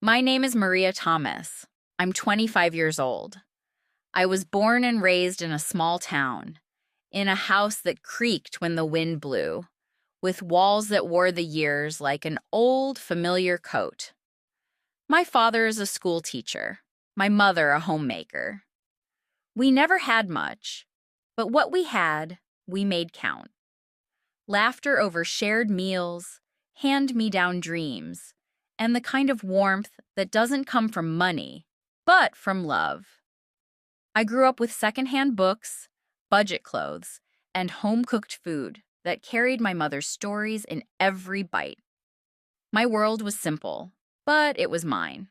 My name is Maria Thomas. I'm 25 years old. I was born and raised in a small town, in a house that creaked when the wind blew, with walls that wore the years like an old, familiar coat. My father is a school teacher, my mother a homemaker. We never had much, but what we had, we made count. Laughter over shared meals, hand-me-down dreams, and the kind of warmth that doesn't come from money, but from love. I grew up with secondhand books, budget clothes, and home-cooked food that carried my mother's stories in every bite. My world was simple, but it was mine.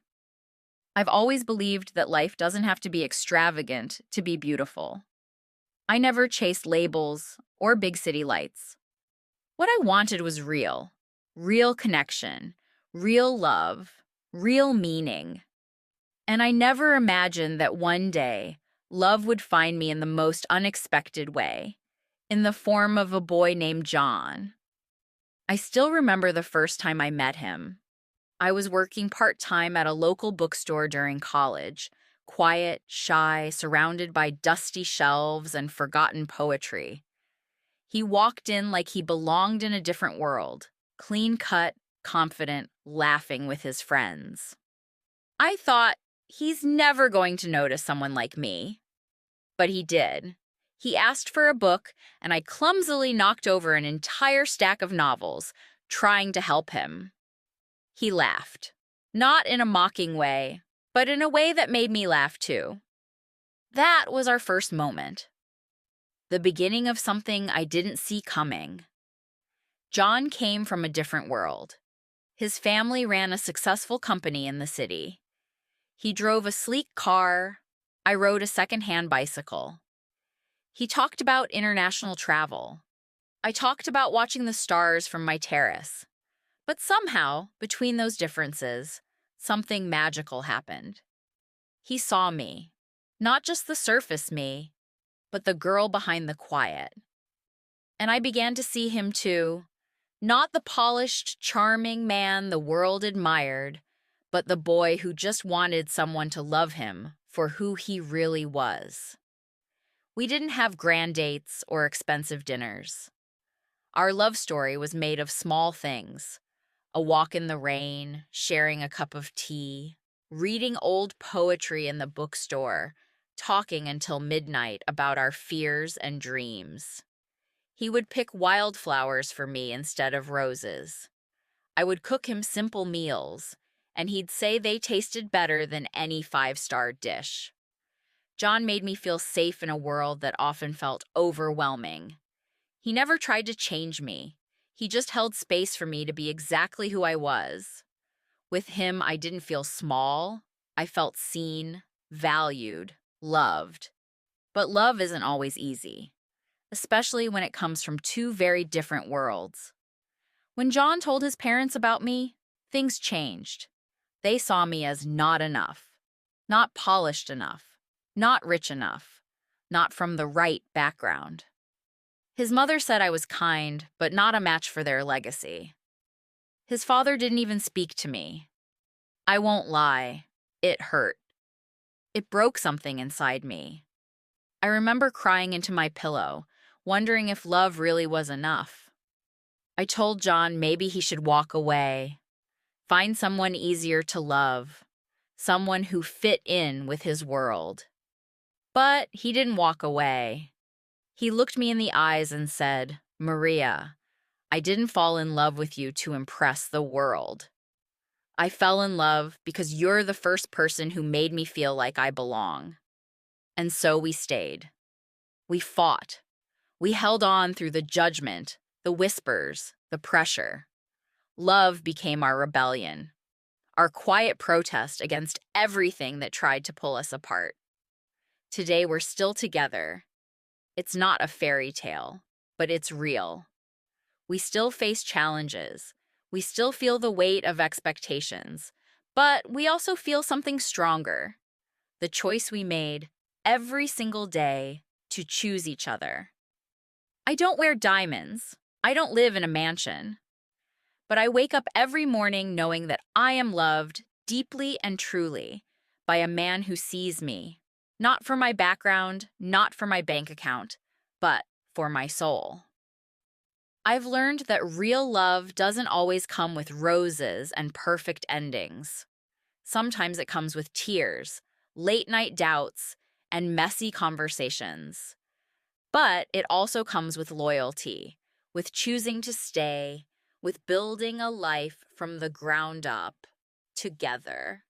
I've always believed that life doesn't have to be extravagant to be beautiful. I never chased labels or big city lights. What I wanted was real connection, real love, real meaning. And I never imagined that one day, love would find me in the most unexpected way, in the form of a boy named John. I still remember the first time I met him. I was working part-time at a local bookstore during college, quiet, shy, surrounded by dusty shelves and forgotten poetry. He walked in like he belonged in a different world, clean-cut, confident, laughing with his friends. I thought, he's never going to notice someone like me. But he did. He asked for a book, and I clumsily knocked over an entire stack of novels, trying to help him. He laughed. Not in a mocking way, but in a way that made me laugh too. That was our first moment. The beginning of something I didn't see coming. John came from a different world. His family ran a successful company in the city. He drove a sleek car. I rode a second-hand bicycle. He talked about international travel. I talked about watching the stars from my terrace. But somehow, between those differences, something magical happened. He saw me. Not just the surface me, but the girl behind the quiet. And I began to see him too. Not the polished, charming man the world admired, but the boy who just wanted someone to love him for who he really was. We didn't have grand dates or expensive dinners. Our love story was made of small things: a walk in the rain, sharing a cup of tea, reading old poetry in the bookstore, talking until midnight about our fears and dreams. He would pick wildflowers for me instead of roses. I would cook him simple meals, and he'd say they tasted better than any five-star dish. John made me feel safe in a world that often felt overwhelming. He never tried to change me. He just held space for me to be exactly who I was. With him, I didn't feel small. I felt seen, valued, loved. But love isn't always easy, especially when it comes from two very different worlds. When John told his parents about me, things changed. They saw me as not enough, not polished enough, not rich enough, not from the right background. His mother said I was kind, but not a match for their legacy. His father didn't even speak to me. I won't lie, it hurt. It broke something inside me. I remember crying into my pillow, wondering if love really was enough. I told John maybe he should walk away, find someone easier to love, someone who fit in with his world. But he didn't walk away. He looked me in the eyes and said, "Maria, I didn't fall in love with you to impress the world. I fell in love because you're the first person who made me feel like I belong." And so we stayed. We fought. We held on through the judgment, the whispers, the pressure. Love became our rebellion, our quiet protest against everything that tried to pull us apart. Today we're still together. It's not a fairy tale, but it's real. We still face challenges. We still feel the weight of expectations, but we also feel something stronger. The choice we made every single day to choose each other. I don't wear diamonds. I don't live in a mansion. But I wake up every morning knowing that I am loved deeply and truly by a man who sees me, not for my background, not for my bank account, but for my soul. I've learned that real love doesn't always come with roses and perfect endings. Sometimes it comes with tears, late night doubts, and messy conversations. But it also comes with loyalty, with choosing to stay, with building a life from the ground up together.